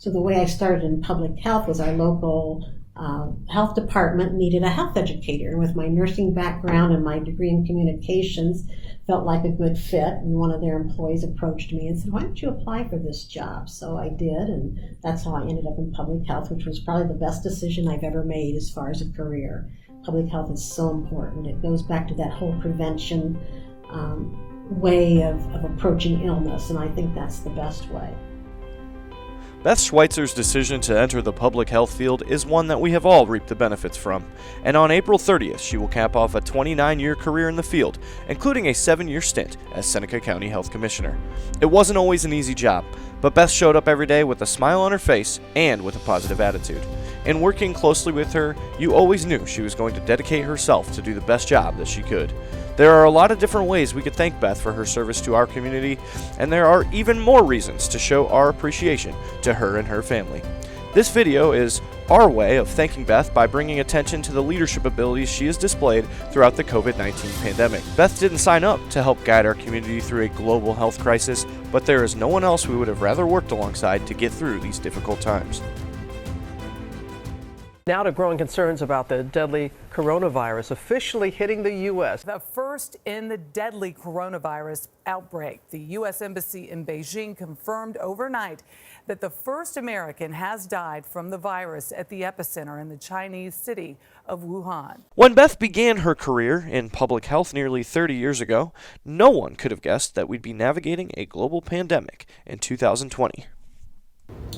So the way I started in public health was our local health department needed a health educator. And with my nursing background and my degree in communications, felt like a good fit. And one of their employees approached me and said, why don't you apply for this job? So I did, and that's how I ended up in public health, which was probably the best decision I've ever made as far as a career. Public health is so important. It goes back to that whole prevention way of approaching illness, and I think that's the best way. Beth Schweitzer's decision to enter the public health field is one that we have all reaped the benefits from, and on April 30th she will cap off a 29-year career in the field, including a 7-year stint as Seneca County Health Commissioner. It wasn't always an easy job, but Beth showed up every day with a smile on her face and with a positive attitude. In working closely with her, you always knew she was going to dedicate herself to do the best job that she could. There are a lot of different ways we could thank Beth for her service to our community, and there are even more reasons to show our appreciation to her and her family. This video is our way of thanking Beth by bringing attention to the leadership abilities she has displayed throughout the COVID-19 pandemic. Beth didn't sign up to help guide our community through a global health crisis, but there is no one else we would have rather worked alongside to get through these difficult times. Now to growing concerns about the deadly coronavirus officially hitting the U.S. The first in the deadly coronavirus outbreak. The U.S. Embassy in Beijing confirmed overnight that the first American has died from the virus at the epicenter in the Chinese city of Wuhan. When Beth began her career in public health nearly 30 years ago, no one could have guessed that we'd be navigating a global pandemic in 2020.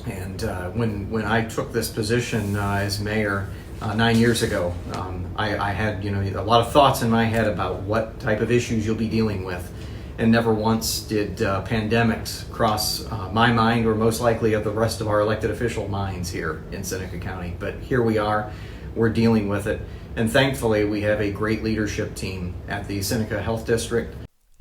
And when I took this position as mayor 9 years ago, I had a lot of thoughts in my head about what type of issues you'll be dealing with, and never once did pandemics cross my mind, or most likely of the rest of our elected official minds here in Seneca County. But here we are, we're dealing with it, and thankfully we have a great leadership team at the Seneca Health District.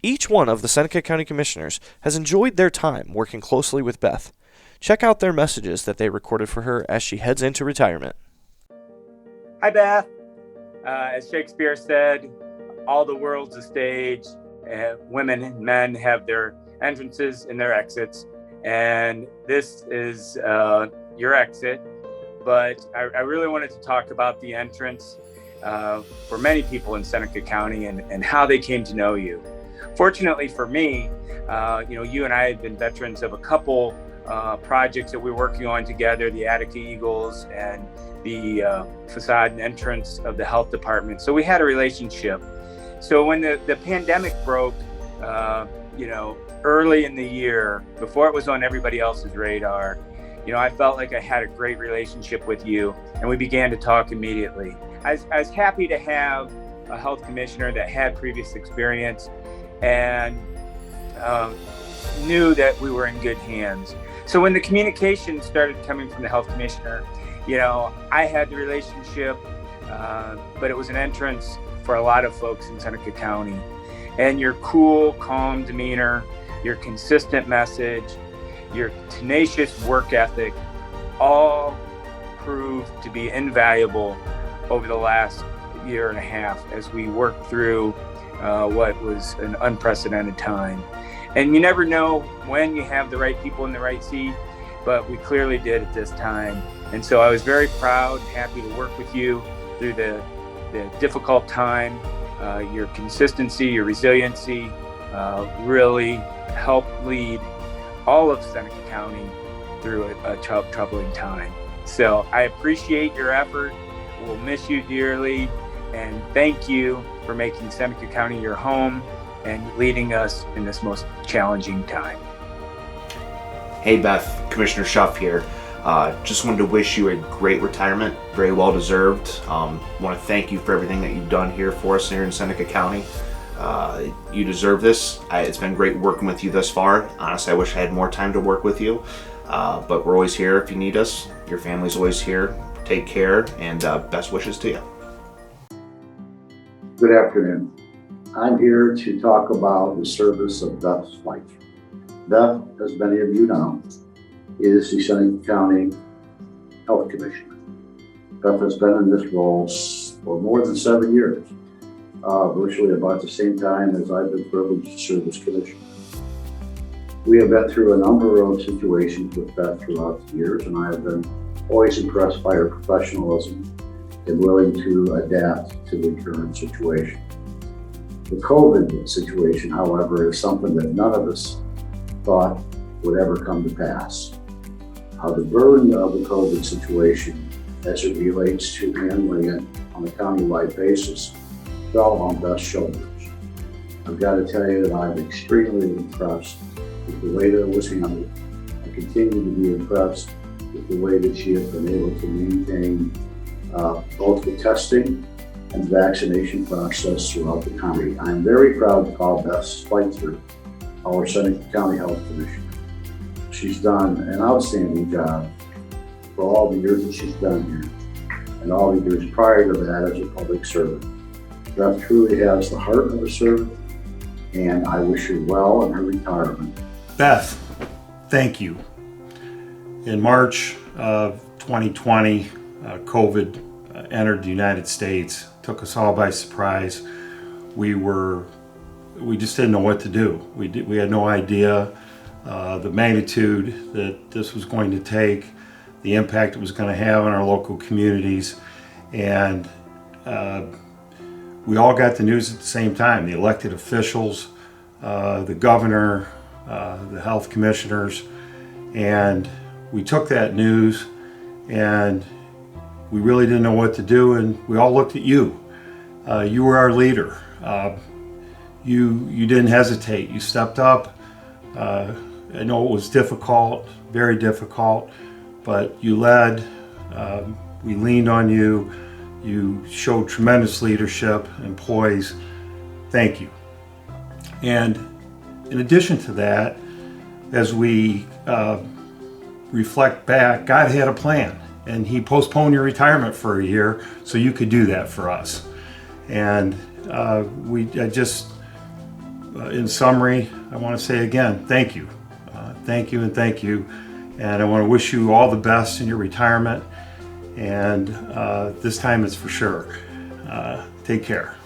Each one of the Seneca County Commissioners has enjoyed their time working closely with Beth. Check out their messages that they recorded for her as she heads into retirement. Hi, Beth. As Shakespeare said, all the world's a stage. Women and men have their entrances and their exits. And this is your exit. But I really wanted to talk about the entrance for many people in Seneca County and how they came to know you. Fortunately for me, you and I had been veterans of a couple projects that we're working on together, the Attica Eagles and the facade and entrance of the health department. So we had a relationship. So when the pandemic broke, early in the year, before it was on everybody else's radar, I felt like I had a great relationship with you, and we began to talk immediately. I was happy to have a health commissioner that had previous experience and knew that we were in good hands. So when the communication started coming from the health commissioner, I had the relationship, but it was an entrance for a lot of folks in Seneca County. And your cool, calm demeanor, your consistent message, your tenacious work ethic, all proved to be invaluable over the last year and a half as we worked through what was an unprecedented time. And you never know when you have the right people in the right seat, but we clearly did at this time. And so I was very proud and happy to work with you through the difficult time. Your consistency, your resiliency really helped lead all of Seneca County through a troubling time. So I appreciate your effort. We'll miss you dearly. And thank you for making Seneca County your home and leading us in this most challenging time. Hey Beth, Commissioner Schuff here. Just wanted to wish you a great retirement, very well deserved. Want to thank you for everything that you've done here for us here in Seneca County. You deserve this. It's been great working with you thus far. Honestly, I wish I had more time to work with you, but we're always here if you need us. Your family's always here. Take care, and best wishes to you. Good afternoon. I'm here to talk about the service of Beth Schweitzer. Beth, as many of you know, is the Seneca County Health Commissioner. Beth has been in this role for more than 7 years, virtually about the same time as I've been privileged to serve as commissioner. We have been through a number of situations with Beth throughout the years, and I have been always impressed by her professionalism and willing to adapt to the current situation. The COVID situation, however, is something that none of us thought would ever come to pass. The burden of the COVID situation as it relates to handling it on a countywide basis fell on Beth's shoulders. I've got to tell you that I'm extremely impressed with the way that it was handled. I continue to be impressed with the way that she has been able to maintain both the testing and vaccination process throughout the county. I'm very proud to call Beth Schweitzer our Seneca County Health Commissioner. She's done an outstanding job for all the years that she's been here and all the years prior to that as a public servant. Beth truly has the heart of a servant, and I wish her well in her retirement. Beth, thank you. In March of 2020, COVID entered the United States, took us all by surprise. We just didn't know what to do. We had no idea the magnitude that this was going to take, the impact it was going to have on our local communities, and we all got the news at the same time. The elected officials, the governor, the health commissioners, and we took that news and we really didn't know what to do, and we all looked at you. You were our leader. You didn't hesitate. You stepped up. I know it was difficult, very difficult, but you led. We leaned on you. You showed tremendous leadership and poise. Thank you. And in addition to that, as we reflect back, God had a plan, and He postponed your retirement for a year so you could do that for us. And in summary, I want to say again, thank you. Thank you and thank you. And I want to wish you all the best in your retirement. And this time it's for sure. Take care.